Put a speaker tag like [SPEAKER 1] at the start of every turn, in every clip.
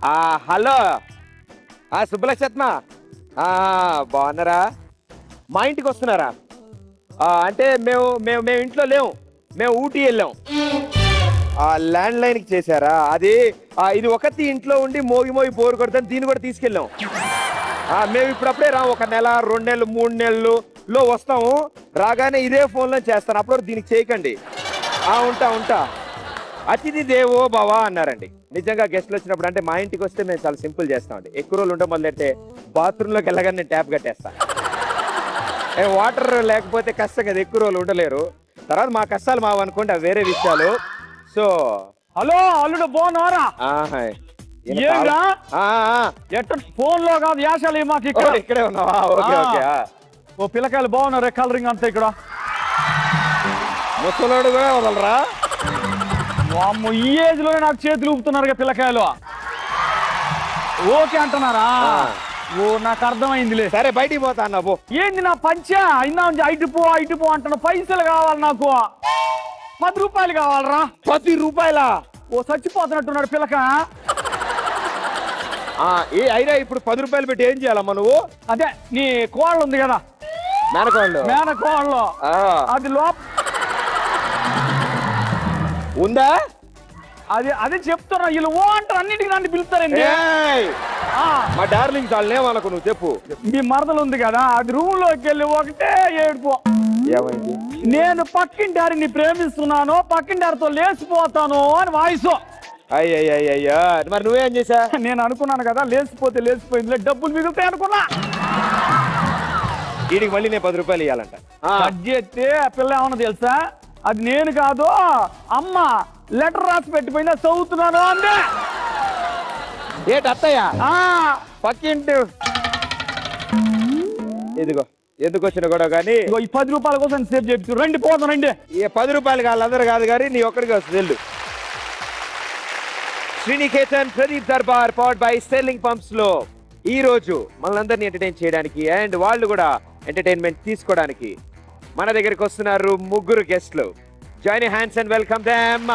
[SPEAKER 1] Hello సుబ్బలక్ష్మ బాగున్నారా? మా ఇంటికి వస్తున్నారా? అంటే మేము ఇంట్లో లేవు, మేము ఊటీ వెళ్ళాం. ల్యాండ్ లైన్కి చేశారా? అది ఇది ఒకటి ఇంట్లో ఉండి మోగి బోరు కొడతాను, దీన్ని కూడా తీసుకెళ్ళాం. మేము ఇప్పుడప్పుడే రా, 1 నెల 2 నెలలు 3 నెలల్లో వస్తాము. రాగానే ఇదే ఫోన్లో చేస్తాను, అప్పుడు దీనికి చేయకండి. ఉంటా. అతిథి దేవో భవ అన్నారండి. నిజంగా గెస్ట్లు వచ్చినప్పుడు, అంటే మా ఇంటికి వస్తే మేము చాలా సింపుల్ చేస్తామండి. ఎక్కువ రోజులు ఉంటే మొదలెడితే బాత్రూంలోకి వెళ్ళగానే నేను ట్యాప్ కట్టేస్తాను. వాటర్ లేకపోతే కష్టం కదా, ఎక్కువ రోజులు ఉండలేరు. తర్వాత మా కష్టాలు మావనుకోండి, అవి వేరే విషయాలు. సో
[SPEAKER 2] హలో అల్లుడు బాగున్నారా? ఫోన్ లో కాదు, యాశాలి మాకు
[SPEAKER 1] ఇక్కడే ఉన్నావా? ఓకే.
[SPEAKER 2] ఓ పిల్లకాయలు బాగున్నారా? కలరింగ్ అంతా ఇక్కడ
[SPEAKER 1] ముసలోడు కూడా వదలరా?
[SPEAKER 2] అమ్మ, ఈ ఏజ్ లోనే నాకు చేతులు ఊపుతున్నారు పిల్లకాయలు. ఓకే అంటున్నారా? ఓ నాకు అర్థమైందిలే.
[SPEAKER 1] సరే బయటికి పోతా అన్న. పో.
[SPEAKER 2] ఏంది నా పంచా? అయినా ఇటు పో అంటున్నా. పైసలు కావాలి నాకు, 10 రూపాయలు కావాలరా.
[SPEAKER 1] 10 రూపాయలా?
[SPEAKER 2] ఓ చచ్చిపోతున్నట్టున్నాడు పిల్లక.
[SPEAKER 1] అయినా ఇప్పుడు 10 రూపాయలు పెట్టి ఏం చేయాలమ్మా నువ్వు?
[SPEAKER 2] అదే నీ కోళ్ళు ఉంది కదా, మేనకోళ్ళు, అది
[SPEAKER 1] ఉందా?
[SPEAKER 2] అదే చెప్తున్నా. వీళ్ళు ఓ అంటారు, అన్నిటికీ నన్ను పిలుస్తారండి.
[SPEAKER 1] మా డార్లింగ్ చాలేమనుకో, నువ్వు చెప్పు.
[SPEAKER 2] మీ మరదలు ఉంది కదా, అది రూమ్ లోకి వెళ్ళి ఒకటే ఏడుపో.
[SPEAKER 1] ఏమైంది?
[SPEAKER 2] నేను పక్కింటారిని ప్రేమిస్తున్నాను, పక్కింటారితో లేచిపోతాను అని వాయిస్.
[SPEAKER 1] అయ్యయ్యా, మరి నువ్వేం చేసా?
[SPEAKER 2] నేను అనుకున్నాను కదా, లేచిపోయింది, డబ్బులు మిగులుతాయి అనుకున్నా.
[SPEAKER 1] వీడికి మళ్ళీ నేను 10 రూపాయలు ఇవ్వాలంట.
[SPEAKER 2] కట్ చేస్తే ఆ పిల్ల ఏమన్నా తెలుసా? అది నేను కాదు, అమ్మ లెటర్ రాసి పెట్టిపోయిందా, చదువుతున్నాను అందే.
[SPEAKER 1] ఏట అత్తయ్య? పక్కింటి. ఇదిగో ఎందుకు వచ్చిన గొడవ కానీ,
[SPEAKER 2] ఈ 10 రూపాయల కోసం సేవ్ చేయించు. రండి పోతాం, రండి. 10
[SPEAKER 1] రూపాయలు కాదు, అందరు కాదు కానీ నీ ఒక్కడికి వస్తుంది. వెళ్ళు. Sriniketan Pradeep Darbar powered by sterling pumps లో ఈ రోజు మనందరినీ ఎంటర్టైన్ చేయడానికి అండ్ వాళ్ళు కూడా ఎంటర్టైన్మెంట్ తీసుకోవడానికి మన దగ్గరికి వస్తున్నారు 3 గెస్ట్లు. Join hands and welcome them.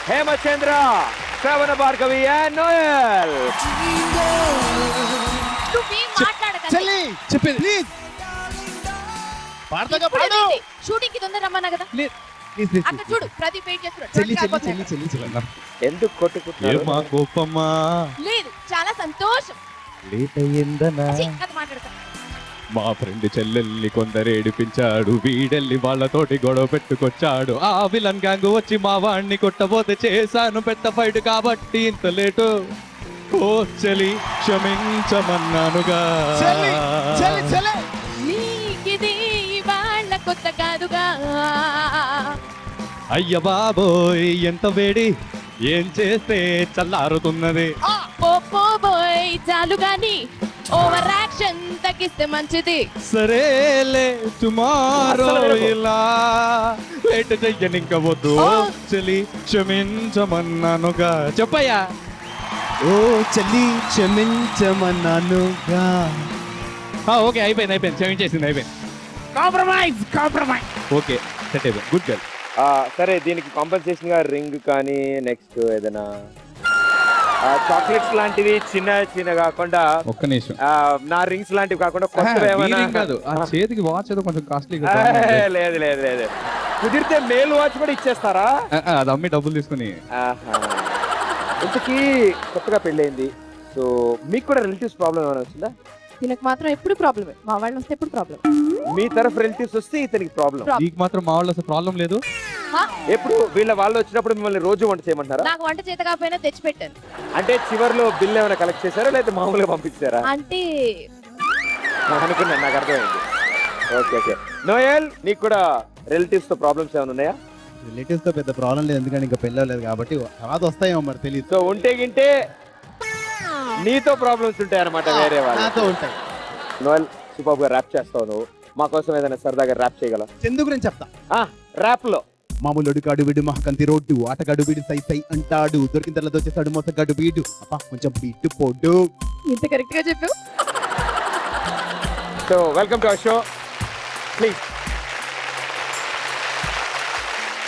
[SPEAKER 1] Hemachandra, శ్రవణ భార్గవి అండ్ నోయల్.
[SPEAKER 3] షూటింగ్ కి తొందర రమ్మన్నా కదా. అక్కడ చూడు, ప్రదీప్ వెయిట్ చేస్తున్నాడు.
[SPEAKER 1] ఎందుకు కొట్టుకుంటున్నారు?
[SPEAKER 3] లేదు, చాలా సంతోషం.
[SPEAKER 4] లేట్ అయ్యిందనా?
[SPEAKER 3] మాట్లాడతా.
[SPEAKER 4] మా ఫ్రెండ్ చెల్లెల్ని కొందరు ఏడిపించాడు, వీడెల్లి వాళ్ళతోటి గొడవ పెట్టుకొచ్చాడు. ఆ విలన్ గ్యాంగ్ వచ్చి మా వాడిని కొట్టబోతే చేశాను పెద్ద ఫైట్, కాబట్టి ఇంత లేటు. ఓ చలి క్షమించమన్నానుగా.
[SPEAKER 3] నీకిది వాళ్ళ కొత్త కాదుగా.
[SPEAKER 4] అయ్య బాబోయ్ ఎంత వేడి, ఏం చేస్తే చల్లారుతున్నది.
[SPEAKER 3] పోయ్ చాలు గాని, ఓవర్ యాక్షన్ తగ్గిస్తే మంచిది.
[SPEAKER 4] సరేలే టుమారో ఇలా లేట్ చెయ్యనింక వద్దు. చలి క్షమించమన్నానుగా. చెప్పయ్యా.
[SPEAKER 5] ఓ చలి క్షమించమన్నానుగా.
[SPEAKER 4] ఓకే అయిపోయింది, క్షమించేసింది, అయిపోయింది. కాంప్రమైజ్. ఓకే సెట్ అయిపోయింది. Good girl.
[SPEAKER 1] సరే, దీనికి కాంపెన్సేషన్ గా రింగ్ కానీ నెక్స్ట్ ఏదైనా చాక్లెట్స్ లాంటివి చిన్న కాకుండా,
[SPEAKER 4] ఒక్క నిమిషం,
[SPEAKER 1] నా రింగ్స్ లాంటివి కాకుండా కొత్తగా ఏమైనా
[SPEAKER 4] కాదు. ఆ చేతికి వాచ్ ఏదో కొంచెం కాస్ట్లీ.
[SPEAKER 1] లేదు, కుదిరితే మేల్ వాచ్ కూడా ఇచ్చేస్తారా?
[SPEAKER 4] అది అమ్మి డబ్బులు తీసుకుని.
[SPEAKER 1] ఇంతకీ కొత్తగా పెళ్ళైంది, సో మీకు కూడా రిలేటివ్స్ ప్రాబ్లం ఏమైనా వచ్చిందా?
[SPEAKER 3] దీనికి మాత్రం ఎప్పుడు ప్రాబ్లమే, మా వాళ్ళు వస్తే ఎప్పుడు ప్రాబ్లం.
[SPEAKER 1] మీ తరఫు రిలేటివ్స్ వస్తే ఇతనికి ప్రాబ్లం.
[SPEAKER 4] నీకు మాత్రం మా వాళ్ళు అసలు ప్రాబ్లం లేదు.
[SPEAKER 1] ఎప్పుడు వాళ్ళు వచ్చినప్పుడు మిమ్మల్ని రోజు వంట చేయమంటారా?
[SPEAKER 3] నాకు వంట చేత కాకపోయినా తెచ్చి పెట్టాను.
[SPEAKER 1] అంటే చివర్లో బిల్ ఏమైనా కలెక్ట్ చేశారా, లేకపోతే మామూలుగా పంపించారా?
[SPEAKER 3] అంటే
[SPEAKER 1] అనుకున్నాను, నాకు అర్థమైంది. ఓకే. నోయల్, నీకు కూడా రిలేటివ్స్ తో ప్రాబ్లమ్స్ ఏమైనా ఉన్నాయా?
[SPEAKER 5] రిలేటివ్స్ తో పెద్ద ప్రాబ్లం లేదు, ఎందుకంటే ఇంకా పెళ్ళలేదు కాబట్టి. తర్వాత వస్తాయేమో మరి తెలియదు.
[SPEAKER 1] సో ఉంటే గింటే నీతో ప్రాబ్లమ్స్ ఉంటాయి అన్నమాట, వేరే వాళ్ళతో
[SPEAKER 5] ఉంటాయి.
[SPEAKER 1] నోయల్, సూపర్ గా ర్యాప్ చేస్తావు నువ్వు. మా కోసం ఏదైనా సరదాగా ర్యాప్ చేయగలవు?
[SPEAKER 5] చందు గురించి చెప్తా.
[SPEAKER 1] ర్యాప్ లో
[SPEAKER 5] మామూలు కాడు వీడు మహకంతి రోడ్డు, ఆటగాడు వీడు సై అంటాడు, దొరికిన తర్వాత వచ్చేసాడు మోసగాడు వీడు, అప్ప కొంచెం బీటు పోడు.
[SPEAKER 3] ఇంత కరెక్ట్ గా చెప్పావు.
[SPEAKER 1] So welcome to our show, please.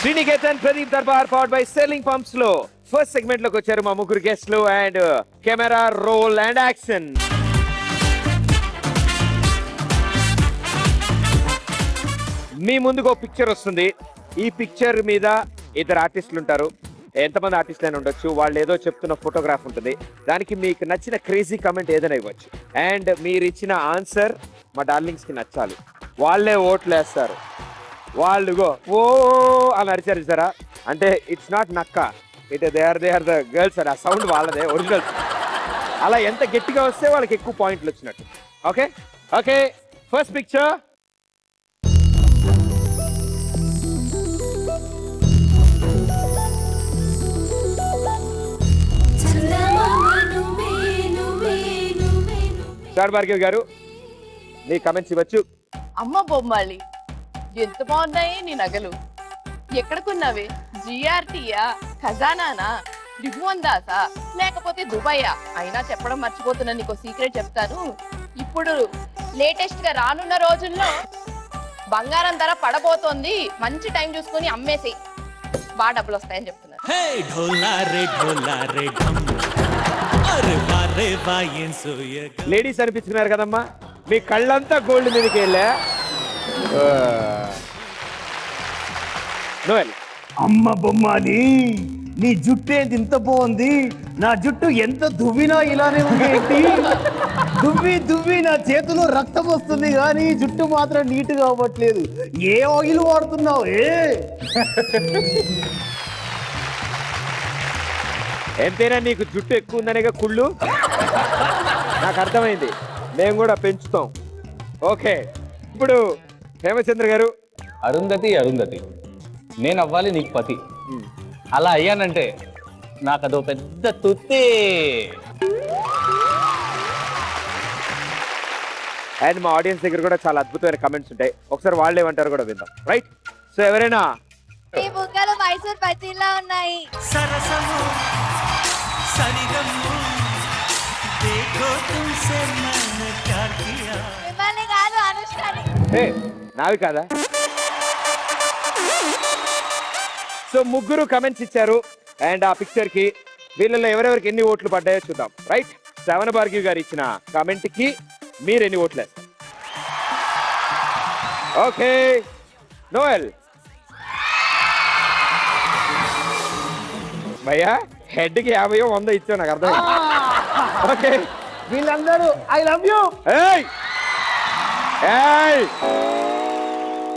[SPEAKER 1] Sriniketan Pradeep Darbar powered by sterling pumps లో ఫస్ట్ సెగ్మెంట్ లోకి వచ్చారు మా ముగ్గురు గెస్ట్లు and camera roll and action. మీ ముందుకు ఒక పిక్చర్ వస్తుంది. ఈ పిక్చర్ మీద ఇద్దరు ఆర్టిస్టులు ఉంటారు. ఎంతమంది ఆర్టిస్టులు అయినా ఉండొచ్చు. వాళ్ళు ఏదో చెప్తున్న ఫోటోగ్రాఫ్ ఉంటుంది. దానికి మీకు నచ్చిన క్రేజీ కమెంట్ ఏదైనా ఇవ్వచ్చు. అండ్ మీరు ఇచ్చిన ఆన్సర్ మా డార్లింగ్స్ కి నచ్చాలి. వాళ్ళే ఓట్లు వేస్తారు. వాళ్ళుగో ఓ అని అరిచారు సరా, అంటే ఇట్స్ నాట్ నక్క, it they are the girls అని. ఆ సౌండ్ వాళ్ళదే, ఒరిజినల్. అలా ఎంత గట్టిగా వస్తే వాళ్ళకి ఎక్కువ పాయింట్లు వచ్చినట్టు. Okay okay, first picture. Star Bhargavi గారు, మీ కమెంట్స్ ఇవ్వచ్చు.
[SPEAKER 3] అమ్మ బొమ్మాలి, ఎంత బాగున్నాయి నీ నగలు. ఎక్కడ కొన్నావే? జిఆర్టీయా, ఖజానానా, రివ్వన్ దాసా, లేకపోతే దుబాయా? అయినా చెప్పడం మర్చిపోతున్నా, నీకు సీక్రెట్ చెప్తాను. ఇప్పుడు లేటెస్ట్ గా రానున్న రోజుల్లో బంగారం ధర పడబోతోంది. మంచి టైం చూసుకొని అమ్మేసి బాగా డబ్బులు వస్తాయని చెప్తున్నారు.
[SPEAKER 1] లేడీస్ అనిపించుకున్నారు కదమ్మా, మీ కళ్ళంతా గోల్డ్ మీదకి వెళ్ళా. నోయల్,
[SPEAKER 2] అమ్మ బొమ్మాలి, నీ జుట్టు ఏంటి ఇంత బాగుంది? నా జుట్టు ఎంత దువ్వినా ఇలానే ఉంది ఏంటి? దువ్వి దువ్వి నా చేతిలో రక్తం వస్తుంది కానీ జుట్టు మాత్రం నీట్గా అవ్వట్లేదు. ఏ ఆయిల్ వాడుతున్నావు?
[SPEAKER 1] ఎంతైనా నీకు జుట్టు ఎక్కువ ఉందనేగా కుళ్ళు. నాకు అర్థమైంది, మేము కూడా పెంచుతాం. ఓకే, ఇప్పుడు హేమచంద్ర గారు.
[SPEAKER 6] అరుంధతి, నేను అవ్వాలి నీకు పతి. అలా అయ్యానంటే నాకు అదో పెద్ద తుత్తి.
[SPEAKER 1] అండ్ మా ఆడియన్స్ దగ్గర కూడా చాలా అద్భుతమైన కమెంట్స్ ఉంటాయి. ఒకసారి వాళ్ళు ఏమంటారు కూడా విందాం. రైట్, సో ఎవరైనా
[SPEAKER 7] ఈ బుగ్గలు మైసూర్ పచ్చిలా ఉన్నాయి. మిమ్మల్ని కాదు, అనుష్కని.
[SPEAKER 1] నావి కాదా? సో ముగ్గురు కమెంట్స్ ఇచ్చారు అండ్ ఆ పిక్చర్ కి వీళ్ళలో ఎవరెవరికి ఎన్ని ఓట్లు పడ్డాయో చూద్దాం. రైట్, శ్రవణ భార్గవి గారు ఇచ్చిన కామెంట్ కి మీరు ఎన్ని ఓట్లు వేస్తారు? ఓకే, నోయల్ భయ్యా, హెడ్ కి 50 100 ఇచ్చావు, నాకు అర్థం. ఓకే,
[SPEAKER 2] వీళ్ళందరూ I love you.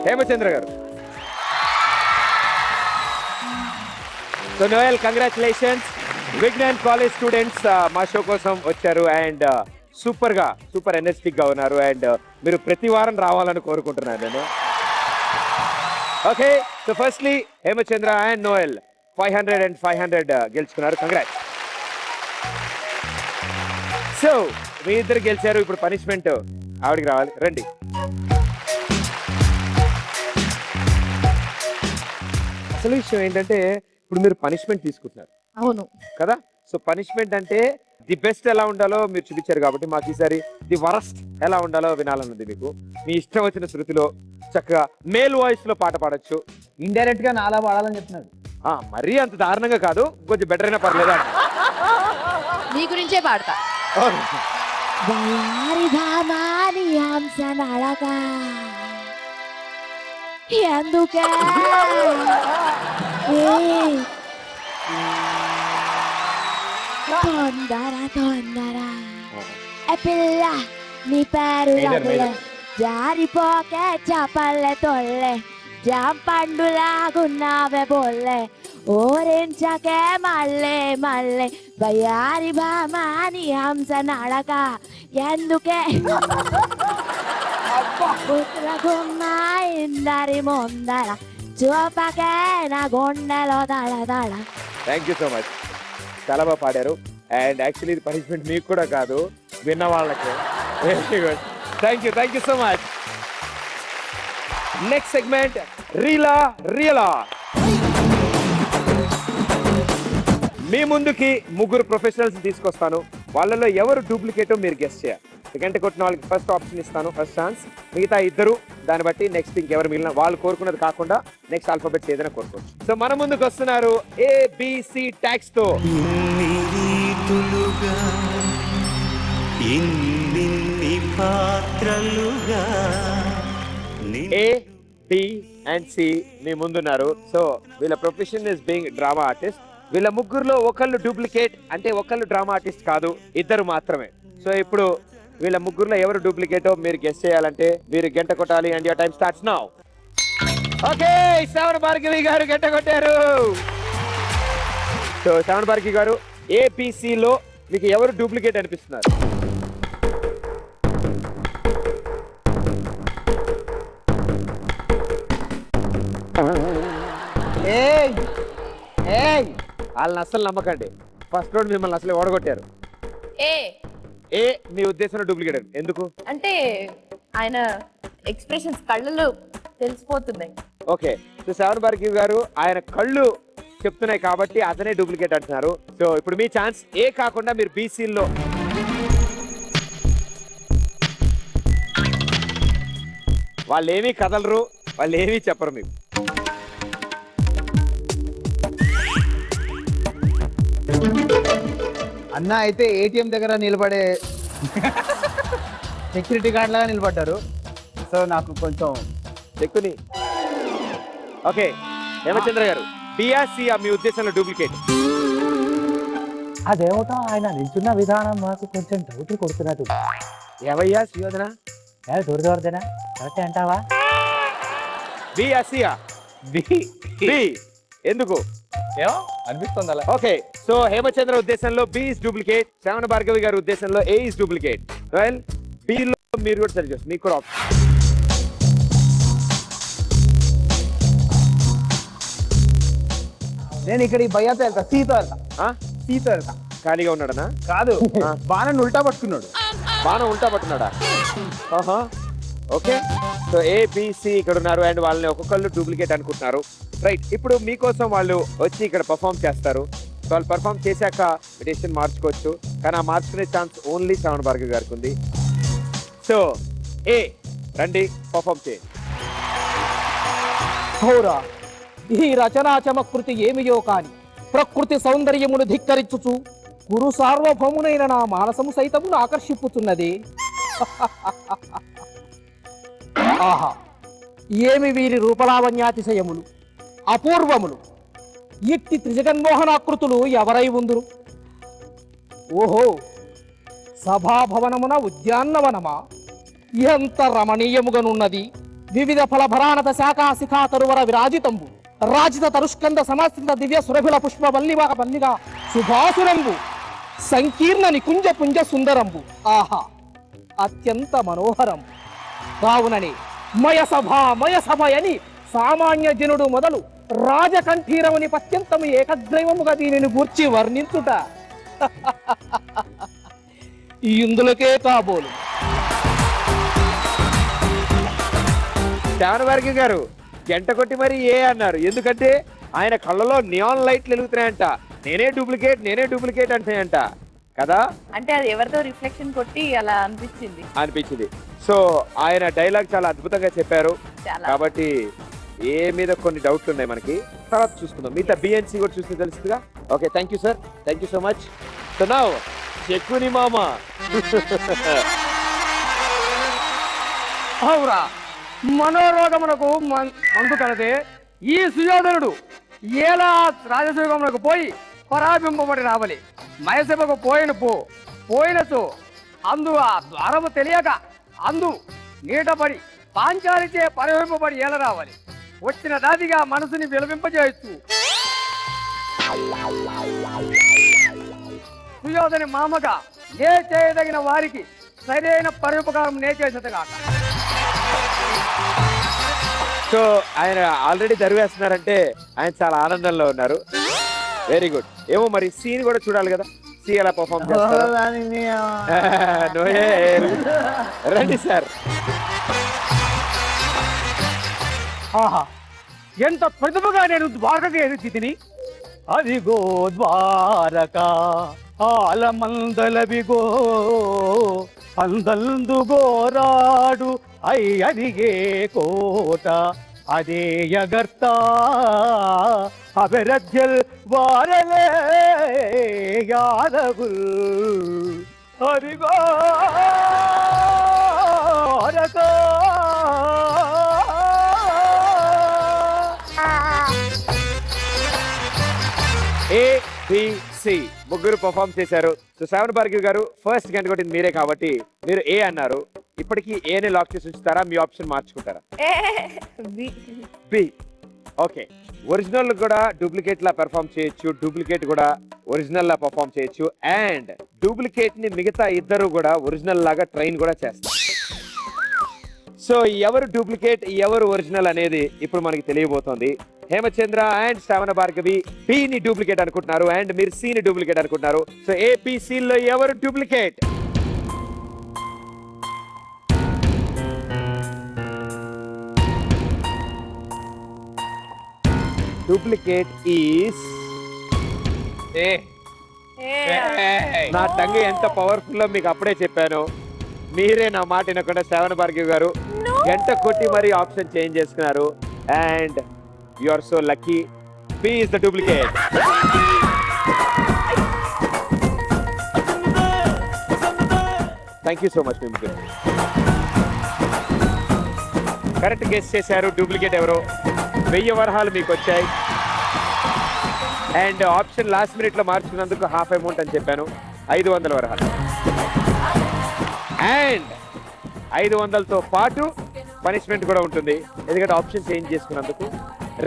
[SPEAKER 1] Hemachandra garu. So Noel, congratulations. Vignan college students మా షో కోసం వచ్చారు అండ్ సూపర్ ఎనర్జెటిక్ గా ఉన్నారు అండ్ మీరు ప్రతి వారం రావాలని కోరుకుంటున్నాను నేను. Okay, so firstly Hemachandra and Noel 500 and 500 గెలుచుకున్నారు. కంగ్రాట్స్. సో మీ ఇద్దరు గెలిచారు. ఇప్పుడు పనిష్మెంట్ ఆవిడికి రావాలి. రండి. అసలు విషయం ఏంటంటే ఇప్పుడు మీరు పనిష్మెంట్ తీసుకుంటున్నారు.
[SPEAKER 3] అవును
[SPEAKER 1] కదా? సో పనిష్మెంట్ అంటే ది బెస్ట్ ఎలా ఉండాలో మీరు చూపించారు కాబట్టి మాకు ఈసారి ది వరస్ట్ ఎలా ఉండాలో వినాలన్నది. మీకు మీ ఇష్టం వచ్చిన శృతిలో చక్కగా మేల్ వాయిస్ లో పాట పాడొచ్చు.
[SPEAKER 2] ఇండైరెక్ట్ గా నాలా పాడాలని చెప్తున్నాడు.
[SPEAKER 1] మరీ అంత దారుణంగా కాదు, కొంచెం బెటర్ అయినా పర్లేదా?
[SPEAKER 3] నీ గురించే పాడతా.
[SPEAKER 7] వయ్యారి భామాని హంస నడక ఎందుకే తొందర ఏ పిల్ల నీ పేరు జారిపోకే చపల్లె తొల్లె జాంపండులాగున్నావే బొల్లె ఓరించకే మళ్ళే వయ్యారి భామాని హంస నడక ఎందుకే ఇందరి ముందర చూపకే నా గుండెలో దడ.
[SPEAKER 1] థ్యాంక్ యూ సో మచ్, చాలా బాగా పాడారు. అండ్ యాక్చువల్లీ ఇది పనిష్మెంట్ మీకు కూడా కాదు, విన్న వాళ్ళకి. Very good, thank you so much. Next segment రియలా. మీ ముందుకి ముగ్గురు ప్రొఫెషనల్స్ తీసుకొస్తాను. వాళ్ళలో ఎవరు డూప్లికేటో మీరు గెస్ చేయాలి. గంట కొట్టిన వాళ్ళకి ఫస్ట్ ఆప్షన్ ఇస్తాను, ఫస్ట్ ఛాన్స్. మిగతా ఇద్దరు దాన్ని బట్టి నెక్స్ట్ ఇంకెవరు మిగిలిన వాళ్ళు కోరుకున్నది కాకుండా నెక్స్ట్ ఆల్ఫాబెట్స్ ఏదైనా కోరుకోవచ్చు. సో మన ముందుకు వస్తున్నారు ABC ట్యాక్స్ తో.
[SPEAKER 8] ఇన్ని రీతులుగా ఇన్ని పాత్రలుగా
[SPEAKER 1] A, B and C మీ ముందున్నారు. సో వీళ్ళ profession is being drama artist. వీళ్ళ ముగ్గురులో ఒకళ్ళు డూప్లికేట్, అంటే ఒకళ్ళు డ్రామా ఆర్టిస్ట్ కాదు, ఇద్దరు మాత్రమే. సో ఇప్పుడు వీళ్ళ ముగ్గురులో ఎవరు డూప్లికేటో మీరు గెస్ చేయాలంటే మీరు గంట కొట్టాలి. And your time starts now. Okay, శ్రవణ భార్గవి గారు గంట కొట్టారు. సో శ్రవణ భార్గవి గారు, ABC లో మీకు ఎవరు డూప్లికేట్ అనిపిస్తున్నారు? వాళ్ళని అసలు నమ్మకండి, ఫస్ట్ రౌండ్ మిమ్మల్ని అసలు ఓడగొట్టారు. ఏ మీ ఉద్దేశంలో డూప్లికేట్ ఎందుకు?
[SPEAKER 3] అంటే ఆయన ఎక్స్ప్రెషన్స్ కళ్ళలో తెలిసిపోతున్నాయి.
[SPEAKER 1] ఓకే, సో శ్రవణ భార్గవి గారు ఆయన కళ్ళు చెప్తున్నాయి కాబట్టి అతనే డూప్లికేట్ అంటున్నారు. సో ఇప్పుడు మీ ఛాన్స్. ఏ కాకుండా మీరు BCలో వాళ్ళు ఏమీ కదలరు, వాళ్ళు ఏమీ చెప్పరు మీకు.
[SPEAKER 2] అన్న అయితే ATM దగ్గర నిలబడే సెక్యూరిటీ గార్డ్ లాగా నిలబడ్డారు. సో నాకు కొంచెం
[SPEAKER 1] చెక్కుని. ఓకే హేమచంద్ర గారు, BRC మీ ఉద్దేశంలో డూప్లికేట్?
[SPEAKER 6] అదేమిటో ఆయన నిల్చున్న విధానం మాకు కొంచెం డౌట్ కొడుతున్నట్టు.
[SPEAKER 1] ఏవయ్యా సుయోధన,
[SPEAKER 6] దూరదూరదేనా కరెక్ట్ అంటావా?
[SPEAKER 1] BRC ఎందుకు
[SPEAKER 6] ఏమో అనిపిస్తుంది అలా.
[SPEAKER 1] ఓకే, సో హేమచంద్ర ఉద్దేశంలో B ఇస్ డూప్లికేట్, శ్రవణ భార్గవి గారి ఉద్దేశంలో A is duplicate. Well, B లో మీరు కూడా సరి చేస్తారు, మీకు కూడా ఆప్షన్.
[SPEAKER 2] నేను ఇక్కడ ఈ భయ్యాతో వెళ్తా, సీతో వెళ్తా.
[SPEAKER 1] ఖాళీగా ఉన్నాడనా?
[SPEAKER 2] కాదు, బాణాన్ని ఉల్టా పట్టుకున్నాడు.
[SPEAKER 1] బాణం ఉల్టా పట్టున్నాడా? ఆహా, ఓకే. సో ABC ఇక్కడ ఉన్నారు అండ్ వాళ్ళని ఒక్కొక్కళ్ళు డూప్లికేట్ అనుకుంటున్నారు. రైట్, ఇప్పుడు మీకోసం వాళ్ళు వచ్చి ఇక్కడ పర్ఫామ్ చేస్తారు. సో వాళ్ళు పర్ఫామ్ చేశాక డెసిషన్ మార్చుకోవచ్చు, కానీ ఆ మార్చుకునే ఛాన్స్ ఓన్లీ శ్రవణ భార్గవి గారికి ఉంది. సో ఏ రండి, పర్ఫామ్ చేయండి.
[SPEAKER 9] ఘోరా ఈ రచనా చమకృతి ఏమియో కాని ప్రకృతి సౌందర్యమును ధిక్కరించుచు గురు సార్వభౌమునైన నా మానసము సైతమును ఆకర్షిప్పుతున్నది. ఆహా, ఏమి వీరి రూపలావణ్యాతిశయములు, అపూర్వములు! ఇట్టి త్రిజగన్మోహనాకృతులు ఎవరై ఉందురు? ఓహో, సభాభవనమున ఉద్యానవనమా? ఎంత రమణీయముగనున్నది! వివిధ ఫలభరానత శాఖా శిఖా తరువర విరాజితంబు, రాజిత తరుష్కంద సమస్త దివ్య సురభిల పుష్ప మల్లివాక మల్లిగా శుభాసురంబు, సంకీర్ణ నికుంజ పుంజ సుందరంబు. ఆహా, అత్యంత మనోహరం. కావునని మయసభ అని సామాన్య జనుడు మొదలు రాజకంఠీరముని పత్యంతము ఏకగ్రైవముగా దీనిని గూర్చి వర్ణించుట ఇందులకే కాబోలు.
[SPEAKER 1] శ్రవణ భార్గవి గారు గంట కొట్టి మరి ఏ అన్నారు, ఎందుకంటే ఆయన కళ్ళలో నియాన్ లైట్లు వెలుగుతున్నాయంట. నేనే డూప్లికేట్ అంటాయంట కదా.
[SPEAKER 3] అంటే అది ఎవరితో రిఫ్లెక్షన్ కొట్టి అలా అనిపించింది.
[SPEAKER 1] సో ఆయన డైలాగ్ చాలా అద్భుతంగా చెప్పారు
[SPEAKER 3] చాలా.
[SPEAKER 1] కాబట్టి ఏ మీద కొన్ని డౌట్లు ఉన్నాయి మనకి, తర్వాత చూసుకుందాం. మిగతా BNC కూడా చూస్తే తెలుస్తుందిగా. Okay, thank you sir, thank you so much. So now చెక్కుని మామ.
[SPEAKER 9] అవురా, మనోరోగమునకు మందు కలదే ఈ సుయోధనుడు ఎలా రాజసూగమునకు పోయి పరాబింపబడి రావాలి. మయసభకు పోయినచో అందు ఆ ద్వారము తెలియక అందు నీటపడి పాంచాలిచే పరివింపబడి ఏల రావాలి. వచ్చిన దాదిగా మనసుని విలవింపజేయచ్చు. సుయోధని మామగా నే చేయదగిన వారికి సరైన పరోపకారం నే చేసేదిగాక.
[SPEAKER 1] సో ఆయన ఆల్రెడీ దరివేస్తున్నారంటే ఆయన చాలా ఆనందంలో ఉన్నారు. Very good. ఏమో మరి సీన్ కూడా చూడాలి కదా, సీ ఎలా పర్ఫార్మ్ చేస్తారు. రండి సార్.
[SPEAKER 9] ఆహా, ఎంత ప్రతిభగా నేను ద్వారకకి ఎదుటి తిని. అదిగో ద్వారక ఆలమందలవిగో
[SPEAKER 2] ಅಂದಂದು ಗೋರಾಡು ಅಯ್ಯನಿಗೆ ಕೋಟ ಅದೇ ಯಗರ್ತ ಅಭಿರಜ್ಯಲ್ ವಾರಲೇ ಯಾದಗುಲ್ ಹರಿಗೋ
[SPEAKER 1] ఏబిసి ముగ్గురు పర్ఫామ్ చేశారు. సో శ్రావణ భార్గవి గారు ఫస్ట్ గంట కొట్టింది మీరే కాబట్టి మీరు ఏ అన్నారు. ఇప్పటికీ ఏనే లాక్ చేసి ఉంచుతారా, మీ ఆప్షన్ మార్చుకుంటారా? బి. ఓకే, ఒరిజినల్ కూడా డూప్లికేట్ లా పెర్ఫామ్ చేయొచ్చు, డూప్లికేట్ కూడా ఒరిజినల్ లా పర్ఫామ్ చేయొచ్చు, అండ్ డూప్లికేట్ ని మిగతా ఇద్దరు కూడా ఒరిజినల్ లాగా ట్రైన్ కూడా చేస్తారు. సో ఎవరు డూప్లికేట్ ఎవరు ఒరిజినల్ అనేది ఇప్పుడు మనకి తెలియబోతోంది. హేమచంద్ర అండ్ శ్రావణ భార్గవి బి ని డూప్లికేట్ అనుకుంటున్నారు, అండ్ మీరు సి ని డూప్లికేట్ అనుకుంటున్నారు. సో ఏబిసి లో ఎవరు డూప్లికేట్? Duplicate is a. నా టంగ్ ఎంత పవర్ఫుల్ లో మీకు అప్పుడే చెప్పాను. మీరే నా మాట వినకుండా శ్రావణ భార్గవి గారు గంట కొట్టి మరి ఆప్షన్ చేంజ్ చేసుకున్నారు. And you are so lucky. B is the duplicate. Thank you so much. మీకు కరెక్ట్ గెస్ చేశారు. డూప్లికేట్ ఎవరో 1000 వరహాలు మీకు వచ్చాయి. అండ్ ఆప్షన్ లాస్ట్ మినిట్ లో మార్చుకున్నందుకు హాఫ్ అమౌంట్ అని చెప్పాను, 500 వరహాలు. అండ్ 500తో పాటు పనిష్మెంట్ కూడా ఉంటుంది, ఎందుకంటే ఆప్షన్ చేంజ్ చేసుకున్నందుకు.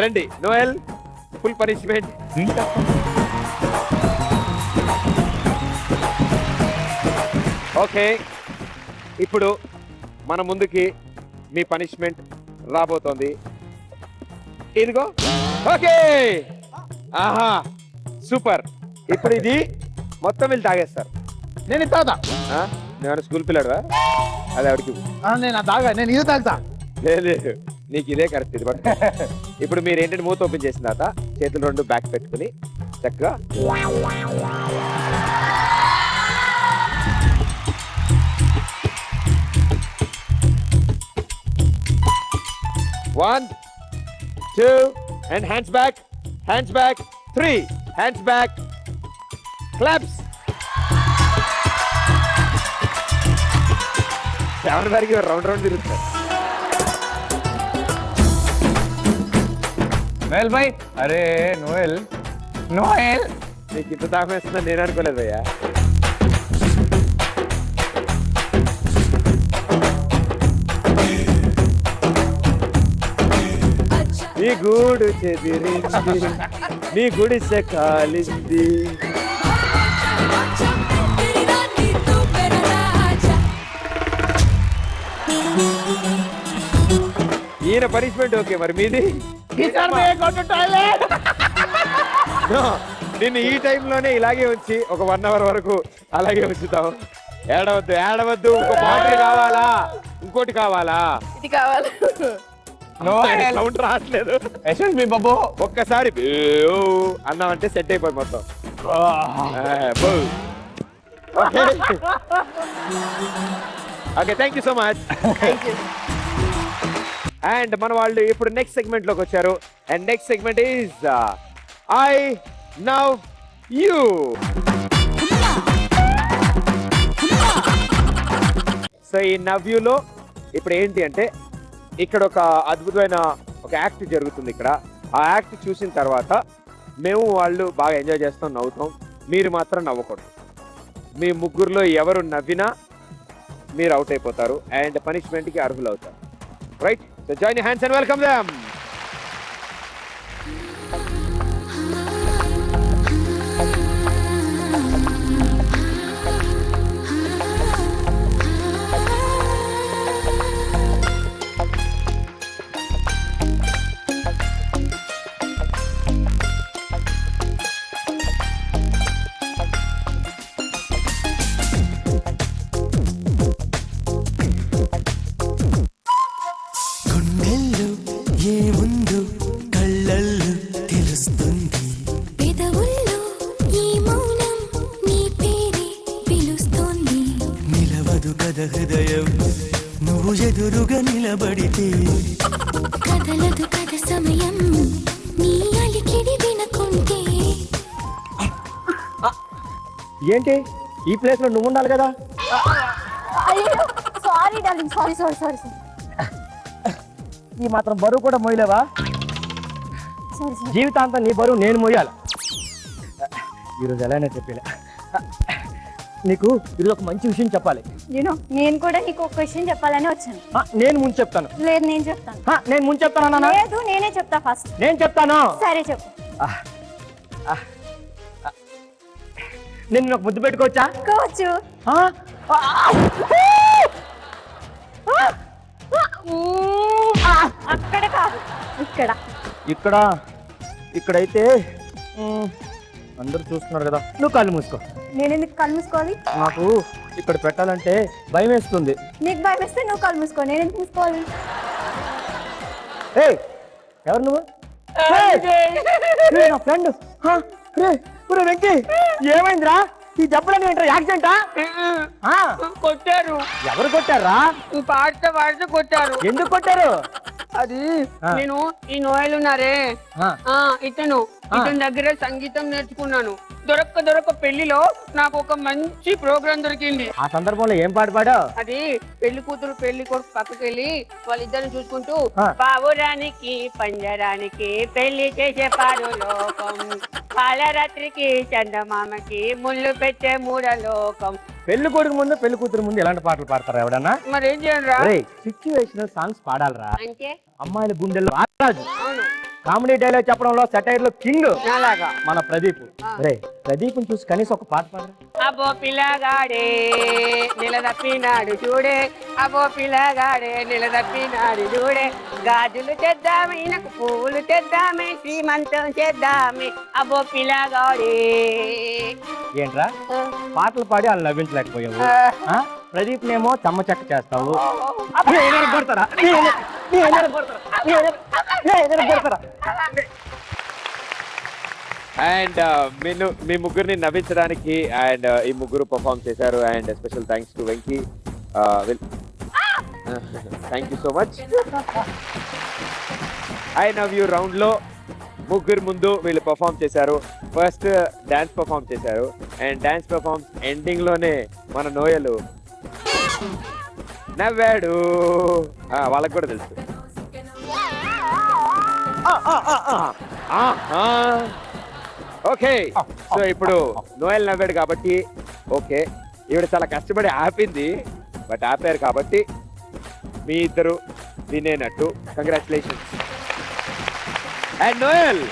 [SPEAKER 1] రండి నోయల్, ఫుల్ పనిష్మెంట్. ఓకే, ఇప్పుడు మన ముందుకి మీ పనిష్మెంట్ రాబోతోంది. ఇదిగో. ఓకే, ఆహా సూపర్. ఇప్పుడు ఇది మొత్తం వీళ్ళు తాగేస్తారు.
[SPEAKER 2] నేను తాగుతా.
[SPEAKER 1] నేను స్కూల్ పిల్లాడువా? అది ఆవిడకి
[SPEAKER 2] నేను తాగా, నేను ఇది తాగుతా.
[SPEAKER 1] లేదు, నీకు ఇదే కరెక్ట్. ఇది బట్ ఇప్పుడు మీరు ఏంటంటే మూత ఓపెన్ చేసిన తర్వాత చేతులు రెండు బ్యాక్ పెట్టుకుని చక్కగా One, 2, and hands back, 3, hands back, claps. Shravana Bhargavi round తిరుగుతారు.
[SPEAKER 6] నోయల్ భాయ్, అరే నోయల్
[SPEAKER 1] నీకు ఇంత దాహం వేస్తుందని నేను అనుకోలేదు భయ్యా. నీ గూడు చెదిరింది, నీ గుడిసె కాలింది. ఈయన పనిష్మెంట్ ఓకే, మరి మీది? No, నిన్ను ఈ టైంలోనే ఇలాగే ఉంచి ఒక 1 hour వరకు అలాగే ఉంచుతాం. ఏడవద్దు. ఇంకో బాటిల్ కావాలా, ఇంకోటి కావాలా?
[SPEAKER 3] ఇది కావాలి.
[SPEAKER 1] సౌండ్ రావట్లేదు.
[SPEAKER 6] యశ్వంత్ బాబు
[SPEAKER 1] ఒక్కసారి అన్నామంటే సెట్ అయిపోయి మొత్తం. Okay, thank you so much. And మన వాళ్ళు ఇప్పుడు నెక్స్ట్ సెగ్మెంట్ లోకి వచ్చారు. And next segment is I now you. So ఈ నవ్యూలో ఇప్పుడు ఏంటి అంటే, ఇక్కడ ఒక అద్భుతమైన ఒక యాక్ట్ జరుగుతుంది. ఇక్కడ ఆ యాక్ట్ చూసిన తర్వాత మేము వాళ్ళు బాగా ఎంజాయ్ చేస్తాం, నవ్వుతాం. మీరు మాత్రం నవ్వకూడదు. మీ ముగ్గురులో ఎవరు నవ్వినా మీరు అవుట్ అయిపోతారు అండ్ పనిష్మెంట్కి అర్హులు అవుతారు. Right? So join hands and welcome them.
[SPEAKER 8] గుండెల్లో ఏ కథ హృదయం నువ్వు ఎదురుగా నిలబడితే
[SPEAKER 10] కదలదు కథ సమయం నీ అలికిడి వినకుంటే.
[SPEAKER 2] ఏంటి ఈ ప్లేస్ లో నువ్వు ఉండాలి కదా?
[SPEAKER 7] అయ్యో sorry darling, sorry sorry sorry
[SPEAKER 2] ఈ మాత్రం బరువు కూడా మోయలేవా?
[SPEAKER 7] Sorry sorry.
[SPEAKER 2] జీవితాంతం నీ బరువు నేను మోయాలి. ఈరోజు ఎలానే చెప్పలే. నీకు ఇది ఒక మంచి విషయం చెప్పాలి.
[SPEAKER 7] నేను కూడా నీకు ఒక విషయం చెప్పాలని వచ్చాను.
[SPEAKER 2] నేను ముందు చెప్తాను.
[SPEAKER 7] లేదు నేను చెప్తాను.
[SPEAKER 2] నేను ముందు చెప్తాను.
[SPEAKER 7] లేదు నేనే చెప్తా ఫస్ట్.
[SPEAKER 2] నేను చెప్తాను.
[SPEAKER 7] సరే చెప్పు.
[SPEAKER 2] నేను నాకు ముద్దు పెట్టుకోవచ్చా?
[SPEAKER 7] కోవచ్చు. అక్కడ కాదు ఇక్కడ.
[SPEAKER 2] ఇక్కడ ఇక్కడైతే అందరూ చూస్తున్నారు కదా. నువ్వు కళ్ళు మూసుకో.
[SPEAKER 7] నేను ఎందుకు కళ్ళు మూసుకోవాలి?
[SPEAKER 2] నాకు ఇక్కడ పెట్టాలంటే భయం వేస్తుంది.
[SPEAKER 7] నీకు భయం వేస్తే నువ్వు కళ్ళు మూసుకో, నేను ఎందుకు మూసుకోవాలి?
[SPEAKER 2] ఎవరు నువ్వు? నా ఫ్రెండ్. వెంకీ ఏమైందిరా? ఈ జబ్బులని ఏంట్రా? యాక్సిడెంటా?
[SPEAKER 9] కొట్టారు.
[SPEAKER 2] ఎవరు కొట్టారా?
[SPEAKER 9] పాడితే కొట్టారు.
[SPEAKER 2] ఎందుకు కొట్టారు?
[SPEAKER 9] అది నేను ఈ నోయలు ఉన్నారే ఇతను దగ్గర సంగీతం నేర్చుకున్నాను. దొరక్క పెళ్లిలో నాకు ఒక మంచి ప్రోగ్రాం దొరికింది.
[SPEAKER 2] ఆ సందర్భంలో ఏం పాట పాడావు?
[SPEAKER 9] అది పెళ్లి కూతురు పెళ్లి కొడుకు పక్కకి వెళ్ళి వాళ్ళిద్దరిని చూసుకుంటూ పావురానికి పంజరానికి పెళ్లి చేసే పాడు లోకం, పాలరాత్రికి చందమామకి ముళ్ళు పెట్టే మూడలోకం.
[SPEAKER 2] పెళ్లి కొడుకు ముందు పెళ్లి కూతురు ముందు ఎలాంటి పాటలు పాడతారా ఎవడన్నా?
[SPEAKER 9] మరి ఏం చేయండిరా?
[SPEAKER 2] Situational songs పాడాలరా.
[SPEAKER 9] అంటే
[SPEAKER 2] అమ్మాయిల గుండెల్లో రాజు, కామెడీ డైలాగ్ చెప్పడంలో సెటైర్ లో కింగ్
[SPEAKER 9] అలాగా
[SPEAKER 2] మన ప్రదీప్. ప్రదీప్ చూసి కనీసం ఒక పాట పాడరా.
[SPEAKER 9] అబ్బో పిల్లగాడే నిలదప్పినాడు చూడే, అబ్బో పిల్లగాడే నిలదప్పినాడు చూడే, గాజులు తెద్దామే నాకు పువ్వులు తెద్దామే శ్రీమంతం చేద్దామే అబ్బో పిల్లగాడే.
[SPEAKER 2] ఏంట్రా పాటలు పాడి వాళ్ళు నవ్వించలేకపోయావు? ప్రదీప్ నేమో చెమ్మ చెక్క చేస్తావు.
[SPEAKER 1] అండ్ మీ ముగ్గురిని నవ్వించడానికి అండ్ ఈ ముగ్గురు పర్ఫామ్ చేశారు. And special thanks to Venky. Thank you so much. I now you round లో ముగ్గురు ముందు వీళ్ళు పర్ఫామ్ చేశారు. ఫస్ట్ డాన్స్ పర్ఫామ్ చేశారు అండ్ డాన్స్ పర్ఫార్మెన్స్ ఎండింగ్ లోనే మన నోయలు నవ్వాడు. వాళ్ళకి కూడా తెలుసు. ఓకే, సో ఇప్పుడు నోయల్ నవ్వాడు కాబట్టి ఓకే, ఈవిడ చాలా కష్టపడి ఆపింది. బట్ ఆపారు కాబట్టి మీ ఇద్దరు వినేనట్టు. Congratulations. And Noel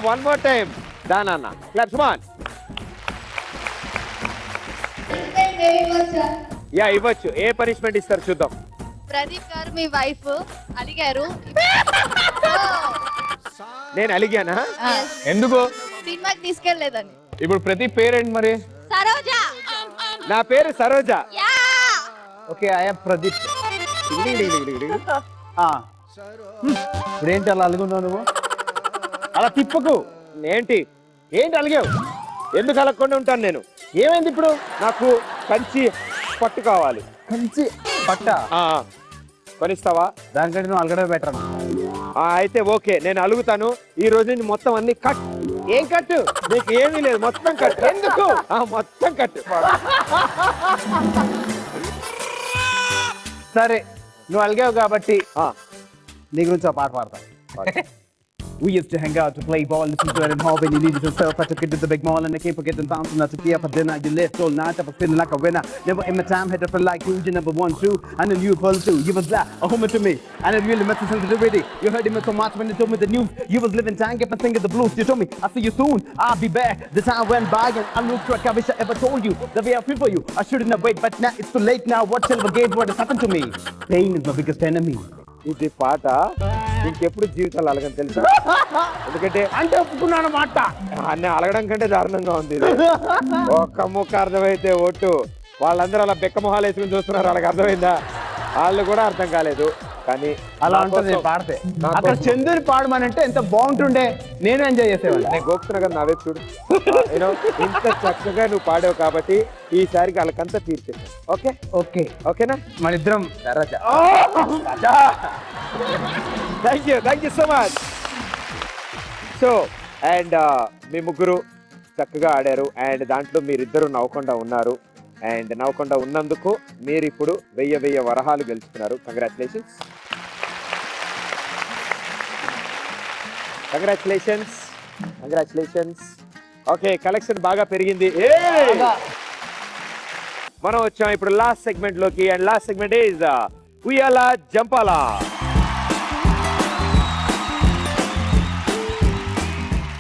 [SPEAKER 1] one more time దానా క్లాప్స్ ఆన్. యా ఇవ్వచ్చు. ఏ పనిష్మెంట్ ఇస్తారు చూద్దాం.
[SPEAKER 3] ప్రదీప్ గారు మీ వైఫ్ అలిగారు.
[SPEAKER 1] నేను అలిగానా?
[SPEAKER 4] ఎందుకు?
[SPEAKER 3] సినిమాకి తీసుకెళ్లేదని.
[SPEAKER 4] ఇప్పుడు ప్రదీప్ పేరేంటి మరి?
[SPEAKER 3] సరోజ.
[SPEAKER 1] నా పేరు సరోజ.
[SPEAKER 2] Okay, I'm Pradeep. ఇప్పుడేంటి అలా అలుగున్నావు నువ్వు? అలా తిప్పకు.
[SPEAKER 1] ఏంటి అలిగావు? ఎందుకు అలగకుండా ఉంటాను నేను? ఏమైంది ఇప్పుడు? నాకు కంచి పట్టు కావాలి.
[SPEAKER 2] కంచి పట్ట
[SPEAKER 1] కొనిస్తావా?
[SPEAKER 2] దానికంటే నువ్వు అలగడమే బెటర్.
[SPEAKER 1] అయితే ఓకే, నేను అలుగుతాను. ఈ రోజు నుంచి మొత్తం అన్ని కట్. ఏం కట్టు? నీకు ఏమీ లేదు, మొత్తం కట్. ఎందుకు? మొత్తం కట్టు.
[SPEAKER 2] సరే, నువ్వు అలిగావు కాబట్టి నీ గురించి ఆ పాట పాడతా. We used to hang out to play ball, listen to it and hall when you needed yourself. I took it to the big mall and I can't forget the bouncing. I took you out for dinner, you left all night. I was feeling like a winner. Never in my time had to feel like you. You number 1, 2. I knew you were too. You was like a homer to me, and it really meant something to do with it. You heard me so much when you told me the news. You was living time, kept on singing the blues. You told me I'll see you soon. I'll be back. The time went by and I looked like I wish I ever told you that we are free for you. I shouldn't have waited, but now it's too late. Now what silver gave what has happened to me? Pain is my biggest enemy.
[SPEAKER 1] ఇది పాట ఇంకెప్పుడు జీవితాలు అలగని తెలుసు. ఎందుకంటే
[SPEAKER 2] అంటే ఒప్పుకున్నాను మాట.
[SPEAKER 1] అన్నీ అలగడం కంటే దారుణంగా ఉంది. ఒక్క ముక్క అర్థమైతే ఒట్టు. వాళ్ళందరూ అలా బెక్క మొహాలు వేసుకుని చూస్తున్నారు. వాళ్ళకి అర్థమైందా? వాళ్ళు కూడా అర్థం కాలేదు. కానీ
[SPEAKER 2] అలా ఉంటుంది పాడితే. అక్కడ చందుని పాడమనంటే ఎంత బాగుంటుండే, నేను ఎంజాయ్ చేసేవాడిని.
[SPEAKER 1] నేను గోపుతున్నా కదా నా వైపు చూడు. యూనో ఇంత చక్కగా నువ్వు పాడావు కాబట్టి ఈసారికి వాళ్ళకంతా తీర్చేసాను. ఓకే
[SPEAKER 2] ఓకే
[SPEAKER 1] ఓకేనా?
[SPEAKER 2] మన ఇద్దరం
[SPEAKER 1] thank you so much. So and మీ ముగ్గురు చక్కగా ఆడారు అండ్ దాంట్లో మీరిద్దరు నవ్వకుండా ఉన్నారు అండ్ నవ్వకుండా ఉన్నందుకు మీరు ఇప్పుడు 1000 వరహాలు గెలుచుకున్నారు. కంగ్రాచులేషన్స్. ఓకే, కలెక్షన్ బాగా పెరిగింది. మనం వచ్చాం ఇప్పుడు లాస్ట్ సెగ్మెంట్ లోకి అండ్ లాస్ట్ సెగ్మెంట్ ఈజ్ ఉయ్యాల జంపాల.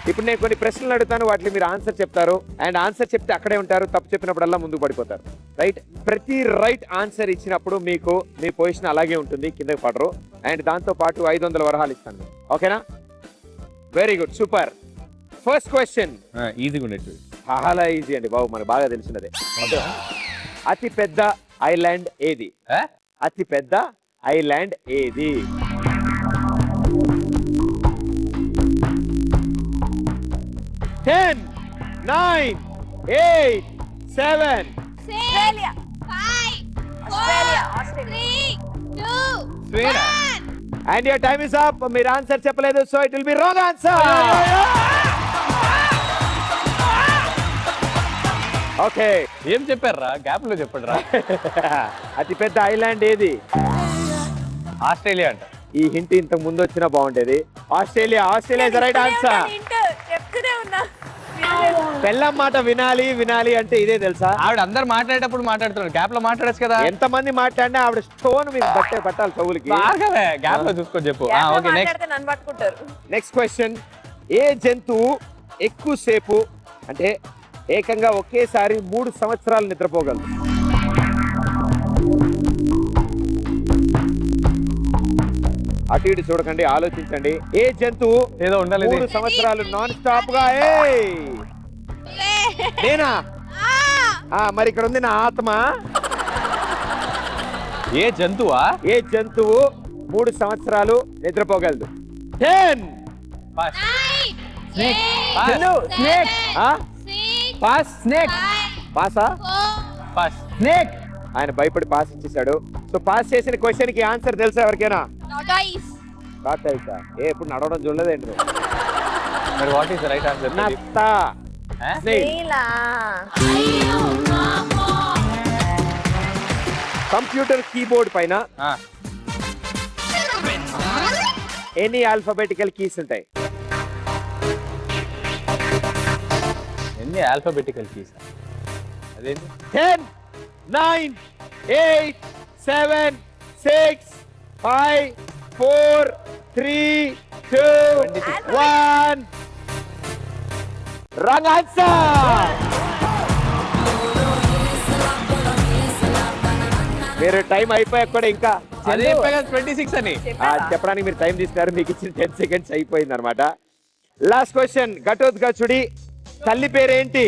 [SPEAKER 1] ఇప్పుడు నేను కొన్ని ప్రశ్నలు అడుగుతాను, వాటికి మీరు ఆన్సర్ చెప్తారు అండ్ ఆన్సర్ చెప్తే అక్కడే ఉంటారు, తప్పు చెప్పినప్పుడల్లా ముందుకు పడిపోతారు. రైట్? ప్రతి రైట్ ఆన్సర్ ఇచ్చినప్పుడు మీకు మీ పొజిషన్ అలాగే ఉంటుంది, కిందకి పడరు అండ్ దాంతో పాటు 500 వరహాలు ఇస్తాను. ఓకేనా? Very good, super. First question
[SPEAKER 6] ఈజీగా ఉండేది.
[SPEAKER 1] చాలా ఈజీ అండి బాబు, మనకు బాగా తెలిసినదే. అతి పెద్ద ఐలాండ్ ఏది? అతి పెద్ద ఐలాండ్ ఏది? 10, 9, 8, 7.
[SPEAKER 7] Australia. 5 Australia. 3 2 1.
[SPEAKER 1] And your time is up. మీరు ఆన్సర్ చెప్పలేదు, so it will be wrong answer. Okay,
[SPEAKER 6] ఏం చెప్పారా? గ్యాప్ లో చెప్పండి రా.
[SPEAKER 1] అతి పెద్ద ఐలాండ్ ఏది?
[SPEAKER 6] ఆస్ట్రేలియా అంట.
[SPEAKER 1] ఈ హింట్ ఇంతకు ముందు వచ్చినా బాగుండేది. Australia is right answer.
[SPEAKER 7] చెప్తూనే ఉన్నా.
[SPEAKER 1] పెళ్ళం మాట వినాలి అంటే ఇదే తెలుసా?
[SPEAKER 6] ఆవిడ అందరు మాట్లాడేటప్పుడు మాట్లాడుతున్నారు, గ్యాప్ లో మాట్లాడచ్చు కదా.
[SPEAKER 1] ఎంత మంది మాట్లాడినా ఆవిడ స్టోన్ మీద పట్టాలి చెవులకి.
[SPEAKER 6] గ్యాప్ లో చూసుకొని చెప్పు. Okay, next.
[SPEAKER 3] నన్ను పట్టుకుంటారు.
[SPEAKER 1] నెక్స్ట్ క్వశ్చన్, ఏ జంతువు ఎక్కువసేపు అంటే ఏకంగా ఒకేసారి 3 సంవత్సరాలు నిద్రపోగలదు? అటు ఇటు చూడకండి, ఆలోచించండి. ఏ జంతువు
[SPEAKER 6] ఏదో ఉండాలి
[SPEAKER 1] 3 సంవత్సరాలు నాన్ స్టాప్ గా? నేనా? మరి ఇక్కడ ఉంది నా ఆత్మ.
[SPEAKER 6] ఏ జంతువా?
[SPEAKER 1] ఏ జంతువు 3 సంవత్సరాలు నిద్రపోగలదు? 10.
[SPEAKER 6] స్నేక్.
[SPEAKER 1] ఆయన భయపడి పాస్ ఇచ్చేసాడు. సో పాస్ చేసిన క్వశ్చన్ కి ఆన్సర్ తెలుసా ఎవరికైనా? ఎప్పుడు నడవడం చూడలేదండి నువ్వు.
[SPEAKER 6] మరి what is the right answer?
[SPEAKER 1] నత్త. కంప్యూటర్ కీబోర్డ్ పైన ఎన్ని ఆల్ఫాబెటికల్ కీస్ ఉంటాయి?
[SPEAKER 6] ఎన్ని ఆల్ఫాబెటికల్ కీస్? అదేంటి?
[SPEAKER 1] 10, 9, 8, 7, 6, 5, 4, 3, 2, 1. Wrong answer. మీరు టైం అయిపోయాక కూడా ఇంకా
[SPEAKER 6] అదే 26 అని
[SPEAKER 1] చెప్పడానికి మీరు టైం తీసుకున్నారు. మీకు ఇచ్చిన 10 సెకండ్స్ అయిపోయింది అనమాట. లాస్ట్ క్వశ్చన్, ఘటోత్కచుడి తల్లి పేరేంటి?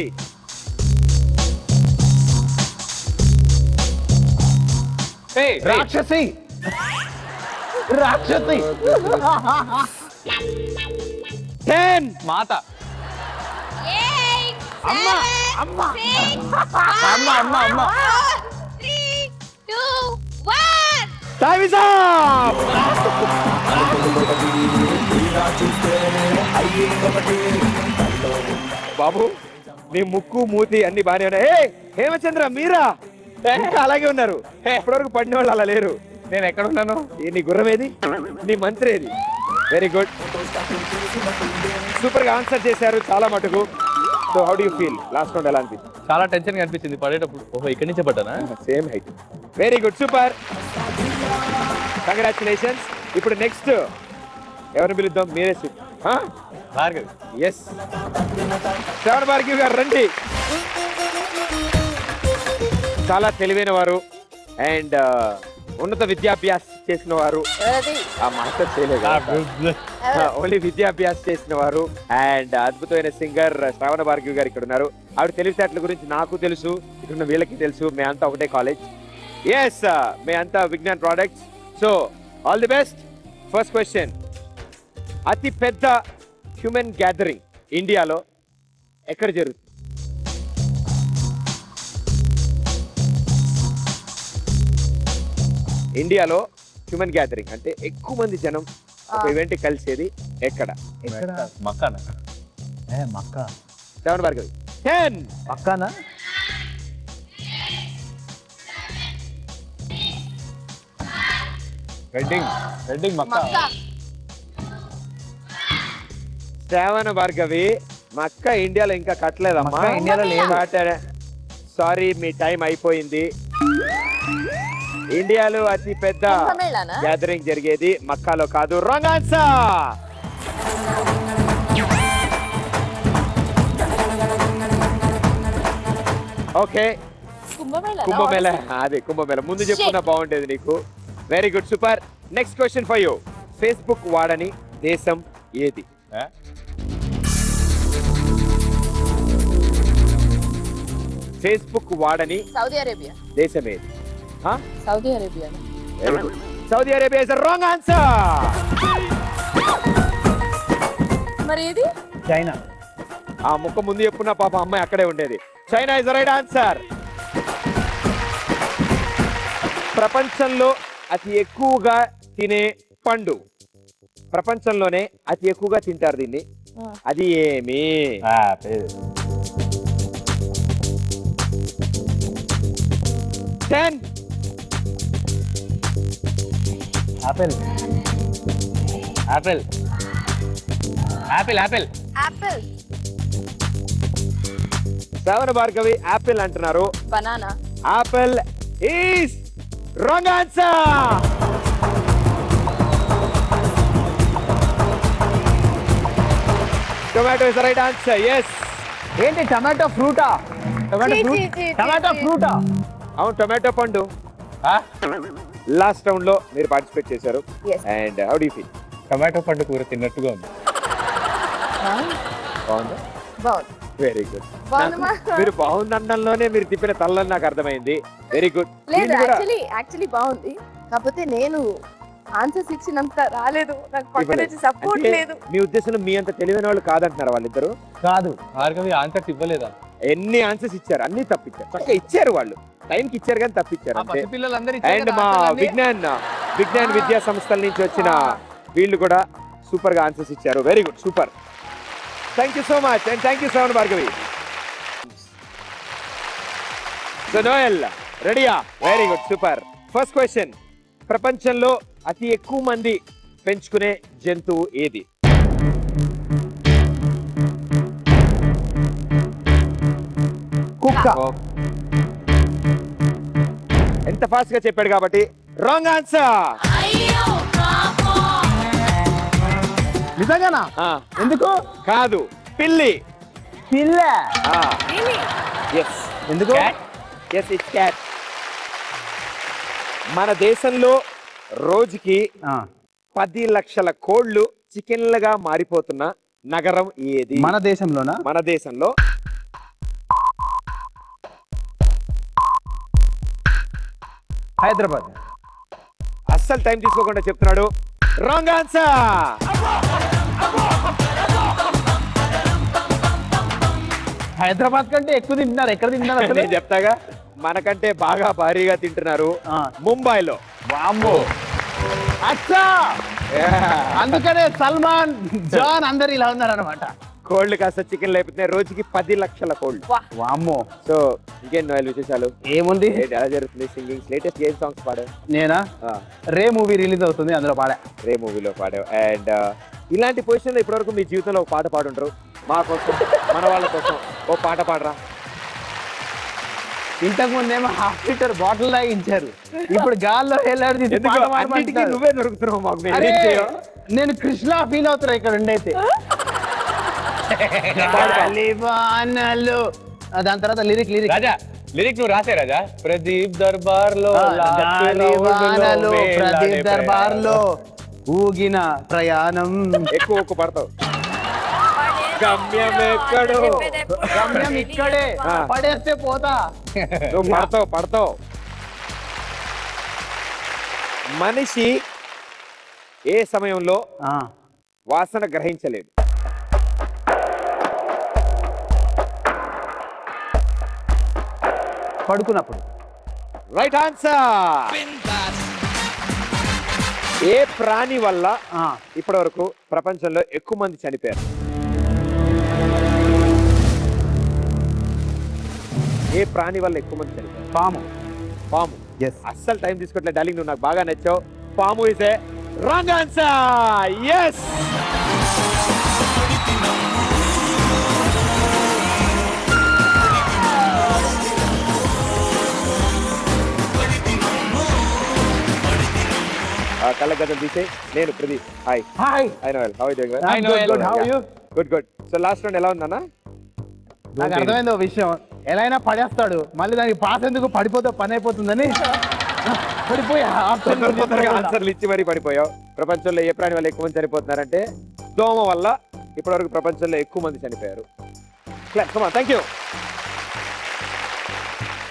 [SPEAKER 2] రాక్షసి.
[SPEAKER 1] 10.
[SPEAKER 6] మాత.
[SPEAKER 7] అమ్మ. 3 2 1.
[SPEAKER 1] Time is up. బాబు, నీ ముక్కు మూతి అన్ని బానే ఉన్నాయి. హేమచంద్ర మీరా? ఇంకా అలాగే ఉన్నారు. ఇప్పటివరకు పడిన వాళ్ళు అలా లేరు.
[SPEAKER 6] నేను ఎక్కడ ఉన్నాను?
[SPEAKER 1] నీ గుర్రం ఏది? నీ మంత్రి ఏది? వెరీ గుడ్, సూపర్ గా ఆన్సర్ చేశారు చాలా మటుకు. So how do you feel? Last round ఎలా అనిపించింది?
[SPEAKER 6] చాలా టెన్షన్ గా అనిపించింది పడేటప్పుడు. ఓహో, ఇక్కడి నుంచే పడ్డానా?
[SPEAKER 1] Same height. Very good, super, congratulations. ఇప్పుడు నెక్స్ట్ ఎవరిని పిలుద్దాం? మీరే
[SPEAKER 6] భార్గవి.
[SPEAKER 1] ఎస్, శ్రవణ భార్గవి గారు రండి. చాలా తెలివైన వారు అండ్ ఉన్నత విద్యాభ్యాసం చేసిన వారు. ఆ మాస్టర్ చేయలేదు, ఓన్లీ విద్యాభ్యాసం చేసిన వారు అండ్ అద్భుతమైన సింగర్ శ్రవణ భార్గవి గారు ఇక్కడ ఉన్నారు. ఆవిడ తెలివితేటల గురించి నాకు తెలుసు, ఇక్కడ ఉన్న వీళ్ళకి తెలుసు. మేమంతా ఒకటే కాలేజ్. ఎస్, మేమంతా Vignan products. So all the best. First question, అతి పెద్ద హ్యూమన్ గ్యాదరింగ్ ఇండియాలో ఎక్కడ జరుగుతుంది? ఇండియాలో హ్యూమన్ గ్యాదరింగ్ అంటే ఎక్కువ మంది జనం ఒక ఈవెంట్ కలిసేది ఎక్కడ?
[SPEAKER 6] మక్కానా?
[SPEAKER 2] మక్క
[SPEAKER 1] శ్రవణ భార్గవి. 10
[SPEAKER 2] పక్కానా?
[SPEAKER 6] వెడ్డింగ్ మక్కా.
[SPEAKER 1] శ్రావణ భార్గవి, మక్క ఇండియాలో ఇంకా కట్టలేదమ్మా.
[SPEAKER 2] మక్కా ఇండియాలో లేదు.
[SPEAKER 1] సారీ, మీ టైం అయిపోయింది. ఇండియాలో అతి పెద్ద
[SPEAKER 3] కుంభమేళానా?
[SPEAKER 1] గ్యాదరింగ్ జరిగేది మక్కాలో కాదు. Wrong answer. ఓకే, కుంభమేళ. అదే కుంభమేళ ముందు చెప్పుకున్నా బాగుండేది నీకు. Very good, super. Next question for you. Facebook వాడని దేశం ఏది? ఫేస్బుక్ వాడని
[SPEAKER 3] సౌదీ అరేబియా.
[SPEAKER 1] దేశం ఏది?
[SPEAKER 3] Saudi Arabia.
[SPEAKER 1] Very good. Saudi Arabia is wrong answer.
[SPEAKER 3] మరి ఏది?
[SPEAKER 2] చైనా.
[SPEAKER 1] ఆ ముక్క ముందు చెప్పుకున్న పాప అమ్మాయి అక్కడే ఉండేది. China is right answer. ప్రపంచంలో అతి ఎక్కువగా తినే పండు, ప్రపంచంలోనే అతి ఎక్కువగా తింటారు దీన్ని, అది ఏమి?
[SPEAKER 2] Apple.
[SPEAKER 6] Apple. Apple. Apple.
[SPEAKER 3] Apple.
[SPEAKER 1] Shravana Bhargavi apple అంటున్నారు.
[SPEAKER 3] Banana.
[SPEAKER 1] Apple is wrong answer. Tomato is right answer. Yes.
[SPEAKER 2] ఏంటి టమాటో ఫ్రూటా? టమాటో ఫ్రూటా?
[SPEAKER 1] అవును, టొమాటో పండు. లాస్ట్ రౌండ్ లో మీరు పార్టిసిపేట్ చేశారు. And how do you feel?
[SPEAKER 6] Tomato పండు కూర తిన్నట్టుగా ఉంది.
[SPEAKER 1] బాగుందా?
[SPEAKER 3] బాగుంది.
[SPEAKER 1] Very good.
[SPEAKER 3] బాగుందమ్మా.
[SPEAKER 1] మీరు బాగుందనడంలోనే మీరు తిప్పిన తల్లని నాకు అర్థమైంది. Very good.
[SPEAKER 3] లేదు, యాక్చువల్లీ బాగుంది. కాకపోతే నేను ఆన్సర్స్ ఇచ్చినంత రాలేదు, నాకు పక్కన నుంచి సపోర్ట్ లేదు.
[SPEAKER 1] మీ ఉద్దేశంలో మీ అంత తెలివైన వాళ్ళు కాదంటున్నారు వాళ్ళిద్దరు?
[SPEAKER 2] కాదు,
[SPEAKER 6] భార్గవి ఆన్సర్స్ ఇవ్వలేదా?
[SPEAKER 1] ఎన్ని ఆన్సర్స్ ఇచ్చారు, అన్ని తప్పించారు. చక్కగా ఇచ్చారు, వాళ్ళు టైంకి ఇచ్చారు కానీ తప్పించారు అంతే. అండ్ మా విజ్ఞాన్ విద్యా సంస్థల నుంచి వచ్చిన వీళ్ళు కూడా సూపర్ గా ఆన్సర్స్ ఇచ్చారు. Very good, super. Thank you so much and thank you శ్రవణ భార్గవి. సో నోయల్ రెడీయా? Very good, super. First question, ప్రపంచంలో అతి ఎక్కువ మంది పెంచుకునే జంతువు ఏది?
[SPEAKER 2] కుక్క.
[SPEAKER 1] ఎంత ఫాస్ట్ గా చెప్పాడు కాబట్టి రాంగ్ ఆన్సర్.
[SPEAKER 2] నిజంగానా? ఎందుకు
[SPEAKER 1] కాదు, పిల్లి.
[SPEAKER 2] పిల్ల.
[SPEAKER 1] ఎస్.
[SPEAKER 2] ఎందుకు?
[SPEAKER 1] Yes, it's cat. మన దేశంలో రోజుకి 10 లక్షల కోళ్లు చికెన్లుగా మారిపోతున్న నగరం ఏది?
[SPEAKER 5] మన దేశంలోనా?
[SPEAKER 1] మన దేశంలో.
[SPEAKER 2] హైదరాబాద్.
[SPEAKER 1] అస్సలు టైం తీసుకోకుండా చెప్తున్నాడు. Wrong answer.
[SPEAKER 2] హైదరాబాద్ కంటే ఎక్కువ తింటున్నారు. ఎక్కడ తింటున్నారు అసలు?
[SPEAKER 1] నేను చెప్తాగా, మనకంటే బాగా భారీగా తింటున్నారు ముంబైలో.
[SPEAKER 2] వామ్మో. అచ్చా, అందుకనే సల్మాన్ జాన్ అందరు ఇలా ఉన్నారు అనమాట.
[SPEAKER 1] కోళ్ళు కాస్త చికెన్ లేకపోతే రోజుకి 10 లక్షల కోళ్ళు.
[SPEAKER 2] వామ్మో.
[SPEAKER 1] సో ఇంకేం నోయల్ విశేషాలు?
[SPEAKER 2] ఏముంది,
[SPEAKER 1] ఎలా జరుగుతుంది సింగింగ్? లేటెస్ట్ ఏం సాంగ్స్ పాడావు?
[SPEAKER 2] నేనా? రే మూవీ రిలీజ్ అవుతుంది, అందులో పాడా.
[SPEAKER 1] రే మూవీలో పాడావు. అండ్ ఇలాంటి పొజిషన్ లో ఇప్పటివరకు మీ జీవితంలో ఒక పాట పాడుంటారు. మా కోసం, మన వాళ్ళ కోసం ఓ పాట పాడరా.
[SPEAKER 2] ఇంతకు ముందేమో ½ లీటర్ బాటిల్ తాగించారు, ఇప్పుడు గాల్లో వెళ్ళాడు.
[SPEAKER 1] నువ్వే దొరుకుతున్నావు మాకు.
[SPEAKER 2] నేను కృష్ణ ఫీల్ అవుతున్నా ఇక్కడ ఉండైతే. దాని తర్వాత లిరిక్
[SPEAKER 6] రాజా, లిరిక్ నువ్వు రాసే రాజా. ప్రదీప్ దర్బార్ లో
[SPEAKER 2] ప్రదీప్ దర్బార్ లో ఊగిన ప్రయాణం.
[SPEAKER 1] ఎక్కువ ఒక్క పడతావు. గమ్యం ఎక్కడో,
[SPEAKER 2] గమ్యం ఇక్కడే, పడేస్తే పోతా.
[SPEAKER 1] నువ్వు పడతావు. మనిషి ఏ సమయంలో వాసన గ్రహించలేడు?
[SPEAKER 2] పడుకున్నప్పుడు.
[SPEAKER 1] Right answer. ఏ ప్రాణి వల్ల ఇప్పటి వరకు ప్రపంచంలో ఎక్కువ మంది చనిపోయారు? ఏ ప్రాణి వల్ల ఎక్కువ మంది చనిపోయారు?
[SPEAKER 2] పాము.
[SPEAKER 1] పాము. అస్సలు టైం తీసుకోవట్లేదు డార్లింగ్, నువ్వు నాకు బాగా నచ్చావు. పాము is a wrong answer. Yes. కళ్ళ గతం తీసే. నేను Pradeep. Hi.
[SPEAKER 2] Hi.
[SPEAKER 1] I Noel. How are you doing?
[SPEAKER 2] I Noel. Good. How are you?
[SPEAKER 1] Good good. So last round ఎలా ఉందన్నా?
[SPEAKER 2] నాకు అర్థమైంది ఓ విషయం, ఎలా అయినా పడేస్తాడు, మళ్ళీ దానికి పాస్ ఎందుకు, పడిపోతే పని అయిపోతుందని పడిపోయా.
[SPEAKER 1] ఆన్సర్లు ఇచ్చి మరీ పడిపోయావు. ప్రపంచంలో ఏ ప్రాణి వల్ల ఎక్కువ మంది చనిపోతున్నారంటే దోమ వల్ల ఇప్పటివరకు ప్రపంచంలో ఎక్కువ మంది చనిపోయారు. Thank you.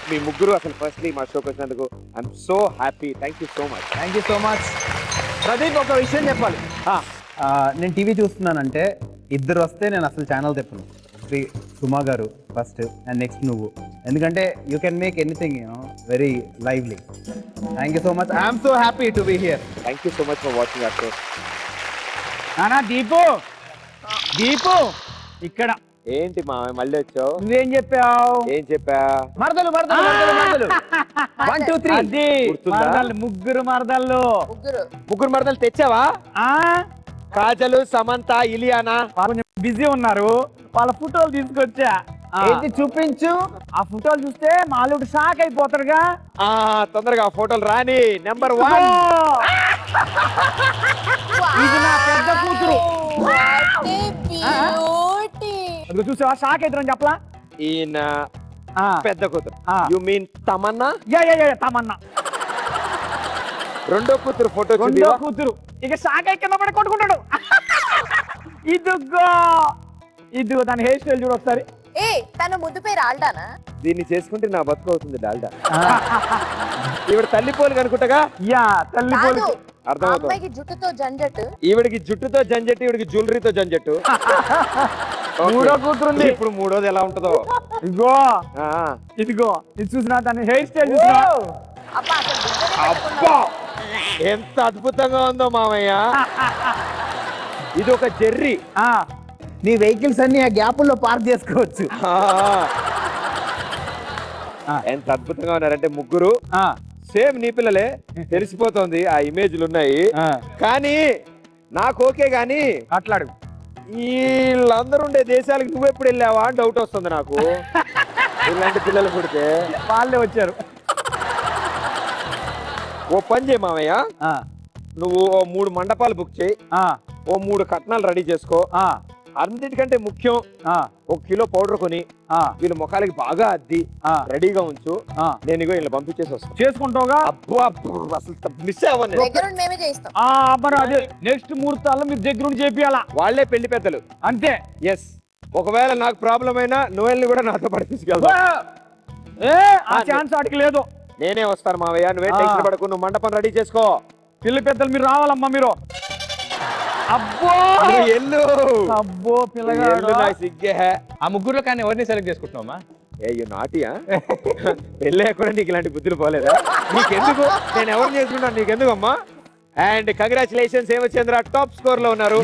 [SPEAKER 1] మీ ముగ్గురు అసలు ఫస్ట్లీ మా షోకి వచ్చినందుకు I'm so happy. Thank you so much.
[SPEAKER 2] Thank you so much. Pradeep ఒక విషయం చెప్పాలి. నేను టీవీ చూస్తున్నానంటే ఇద్దరు వస్తే నేను అసలు ఛానల్ తెప్పను. సుమా గారు ఫస్ట్ అండ్ నెక్స్ట్ నువ్వు, ఎందుకంటే you can make anything very lively. Thank you so much. I'm so happy to be here.
[SPEAKER 1] Thank you so much for watching our show.
[SPEAKER 2] నానా దీపు, దీపు ఇక్కడ
[SPEAKER 1] ఏంటి మా మళ్ళీ వచ్చావు?
[SPEAKER 2] నువ్వేం చెప్పావు?
[SPEAKER 1] ఏం చెప్పా?
[SPEAKER 2] మరదలు మరదలు మరదలు మరదలు 1 2 3 అది మరదలు. ముగ్గురు మరదళ్ళు.
[SPEAKER 1] ముగ్గురు మరదలు తెచ్చావా? కాజలు, సమంత, ఇలియానా
[SPEAKER 2] కొంచెం బిజీ ఉన్నారు, వాళ్ళ ఫోటోలు తీసుకొచ్చా. ఏంటి చూపించు. ఆ ఫోటోలు చూస్తే మాలుడు షాక్ అయిపోతారుగా.
[SPEAKER 1] తొందరగా ఫోటోలు రాని. నెంబర్ 1
[SPEAKER 2] ఇది నా పెద్ద కూతురు. చూసావా, షాక్ అవుతారని చెప్పలా.
[SPEAKER 1] ఈయన పెద్ద కూతురు. You mean Tamanna?
[SPEAKER 2] తమన్నా.
[SPEAKER 1] రెండో కూతురు ఫోటో.
[SPEAKER 2] రెండో కూతురు ఇక షాక్ అయి కింద పడి కొట్టుకుంటాడు. ఇదిగో ఇదిగో దాని హెయిర్ స్టైల్ చూడు ఒకసారి.
[SPEAKER 3] ఏ తన ముద్దు పేరు ఆల్డానా?
[SPEAKER 1] దీన్ని చేసుకుంటే నా బతుకు అవుతుంది డాల్డా. ఈవిడ తల్లిపోలు కనుకుంటగా.
[SPEAKER 2] యా తల్లిపోలు.
[SPEAKER 1] అర్థమవుతుంది.
[SPEAKER 3] అమ్మాయికి జుట్టుతో జంజట్,
[SPEAKER 1] ఈవిడికి జుట్టుతో జంజట్టు, ఈవిడికి జ్యువెలరీతో జంజట్టు.
[SPEAKER 2] మూడో కూతురుంది.
[SPEAKER 1] ఇప్పుడు మూడోది ఎలా ఉంటుందో.
[SPEAKER 2] ఇదిగో ఇదిగో ఇది చూసినా, దాని హెయిర్ స్టైల్ చూసినా.
[SPEAKER 1] అబ్బా ఎంత అద్భుతంగా ఉందో మామయ్య. ఇది ఒక జెర్రీ.
[SPEAKER 2] నీ వెహికల్స్ అన్ని ఆ గ్యాపుల్లో పార్క్ చేసుకోవచ్చు.
[SPEAKER 1] ఎంత అద్భుతంగా ఉన్నారంటే ముగ్గురు సేమ్ నీ పిల్లలే. తెలిసిపోతుంది, ఆ ఇమేజ్లు ఉన్నాయి. కానీ నాకు ఓకే గాని
[SPEAKER 2] అట్లాడు
[SPEAKER 1] వీళ్ళందరూ ఉండే దేశాలకు నువ్వెప్పుడు వెళ్ళావా అని డౌట్ వస్తుంది నాకు. ఇలాంటి పిల్లలు పుడితే
[SPEAKER 2] వాళ్ళే వచ్చారు.
[SPEAKER 1] ఓ పని చేయి మామయ్య, నువ్వు 3 మండపాలు బుక్ చేయి, ఓ 3 కట్నాలు రెడీ చేసుకో. అన్నిటికంటే ముఖ్యం 1 కిలో పౌడర్ కొని వీళ్ళ ముఖాలకి బాగా అద్ది రెడీగా ఉంచు. నేను ఇగో ఇలా పంపించేసి వస్తాను.
[SPEAKER 2] చేసుకుంటావుగా?
[SPEAKER 1] అసలు మిస్ అవ్వను.
[SPEAKER 3] మేమే చేయిస్తాం.
[SPEAKER 2] అదే నెక్స్ట్ ముహూర్తాల్లో మీరు దగ్గరుండి చేపియాలా.
[SPEAKER 1] వాళ్లే పెళ్లి పెద్దలు
[SPEAKER 2] అంతే.
[SPEAKER 1] ఎస్. ఒకవేళ నాకు ప్రాబ్లం అయినా నోయల్ని కూడా నాతో పాటు తీసుకెళ్తా.
[SPEAKER 2] ఆ ఛాన్స్ వాటికి లేదు.
[SPEAKER 1] నేనే వస్తాను మావయ్య, నువ్వే టెన్షన్ పడకు. నువ్వు మండపం రెడీ చేసుకో.
[SPEAKER 2] పిల్లి పెద్దలు మీరు రావాలమ్మా. మీరు అబ్బో
[SPEAKER 1] ఎల్లు.
[SPEAKER 2] అబ్బో పిల్లగాడు
[SPEAKER 1] సిగ్గే.
[SPEAKER 6] ఆ ముగ్గురులో కానీ ఎవరిని సెలెక్ట్ చేసుకుంటున్నామా?
[SPEAKER 1] ఏ నాటియా పెళ్ళే కూడా నీకు ఇలాంటి బుద్ధులు పోలేదా? నీకెందుకు? నేను ఎవరిని చేసుకుంటాను, నీకెందుకు అమ్మా? And congratulations Hemachandra, top score లో ఉన్నారు.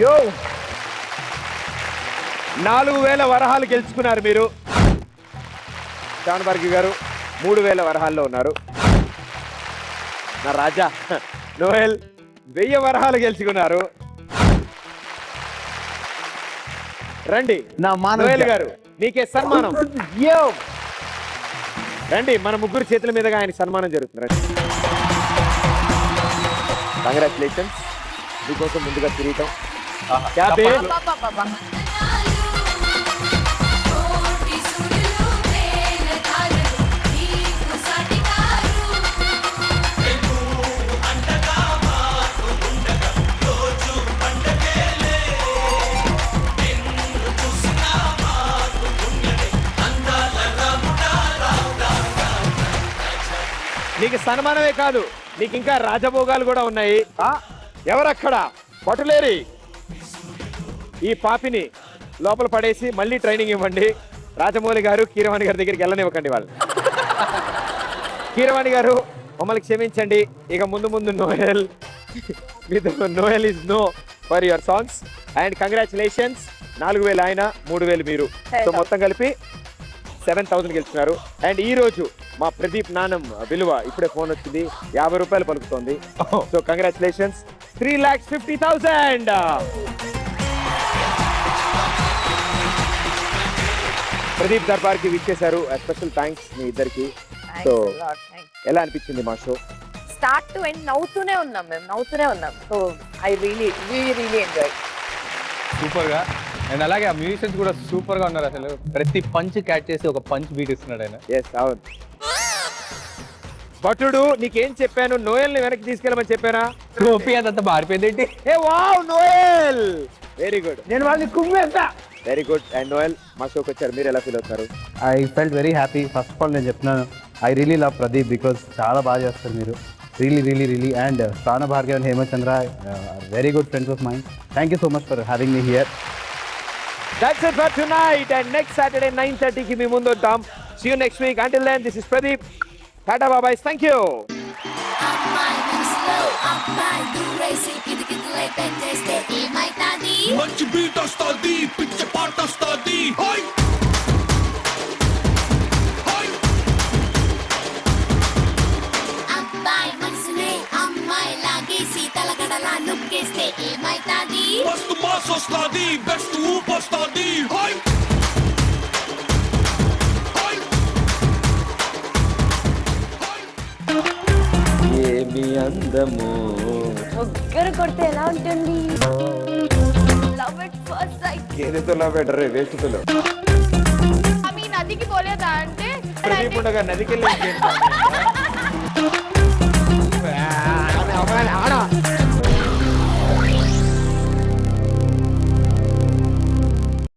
[SPEAKER 1] 4000 వరహాలు గెలుచుకున్నారు మీరు. జాన్బర్గి గారు 3000 వరహాల్లో ఉన్నారు. నా రాజా నోయల్ 1000 వరహాలు గెలుచుకున్నారు. రండి నోయల్ గారు, మీకే సన్మానం. రండి, మన ముగ్గురు చేతుల మీదుగా ఆయన సన్మానం జరుగుతుంది. రండి. కంగ్రాచులేషన్స్. మీకోసం ముందుగా కిరీటం. నీకు సన్మానమే కాదు, నీకు ఇంకా రాజభోగాలు కూడా ఉన్నాయి. ఎవరక్కడ? పట్టులేరి ఈ పాపిని లోపల పడేసి మళ్ళీ ట్రైనింగ్ ఇవ్వండి. రాజమౌళి గారు కీరవాణి గారి దగ్గరికి వెళ్ళనివ్వకండి వాళ్ళు. కీరవాణి గారు మమ్మల్ని క్షమించండి. ఇక ముందు ముందు Noel Noel is know for your songs. And congratulations. 4,000 ఆయన, 3,000 మీరు. సో మొత్తం కలిపి 7,000 గెలుచున్నారు. అండ్ ఈ రోజు మా ప్రదీప్ నానం విలువ ఇప్పుడే ఫోన్ వచ్చింది, 50 రూపాయలు పలుకుతోంది. So congratulations, 3,50,000. ప్రదీప్ దర్బార్కి విచ్చేశారు. స్పెషల్ థ్యాంక్స్ మీ ఇద్దరికి. సో ఎలా అనిపించింది మా షో?
[SPEAKER 3] స్టార్ట్ టు ఎండ్ నవ్వుతూనే ఉన్నాం మేము, నవ్వుతూనే ఉన్నాం. So I really enjoy.
[SPEAKER 6] Super గా. అండ్ అలాగే ఆ మ్యూజిషియన్స్ కూడా సూపర్ గా ఉన్నారు. అసలు ప్రతి పంచ్ క్యాచ్ చేసి ఒక పంచ్ బీట్ ఇస్తున్నాడు ఆయన.
[SPEAKER 1] ఎస్, అవును. భటుడు నీకేం చెప్పాను? నోయల్ ని వెనక్కి తీసుకెళ్ళమని చెప్పానా?
[SPEAKER 6] టోపీ అదంతా మారిపోయింది.
[SPEAKER 1] ఏ వావ్, నోయల్ వెరీ గుడ్.
[SPEAKER 2] నేను వాళ్ళని కుమ్మేస్తా.
[SPEAKER 1] Very good. అండ్ నోయల్ మా షోకి వచ్చారు, మీరు ఎలా ఫీల్ అవుతారు?
[SPEAKER 11] I felt very happy. First of all నేను చెప్తున్నాను, I really love Pradeep because చాలా బాగా చేస్తారు మీరు. Really and Prana Bhargav and Hemachandra very good friends of mind. Thank you so much for having me here.
[SPEAKER 1] That's it for tonight. And next Saturday 9:30 ki మీ ముందు ఉంటాం. See you next week. Until then, this is Pradeep. Tata bye bye. Thank you.
[SPEAKER 8] మంచి beat వస్తుంది, పిచ్చ పాట వస్తుంది.
[SPEAKER 10] అబ్బాయి మనసునే అమ్మాయి లాగేసి తలగడలా నొక్కేస్తే ఏమైతాది?
[SPEAKER 8] మస్తు మాస్ వస్తుంది, బెస్ట్ ఊపు వస్తుంది.
[SPEAKER 1] ఏమి అందము
[SPEAKER 7] ముగ్గురు కొడితే ఎలా ఉంటుంది? Love at first sight.
[SPEAKER 1] ఏదైతే బెటర్ వేస్ట్ తులో
[SPEAKER 3] అవి నదికి పోలేదా అంటే
[SPEAKER 1] ప్రదీప్ ఉండగా నదికి వెళ్ళి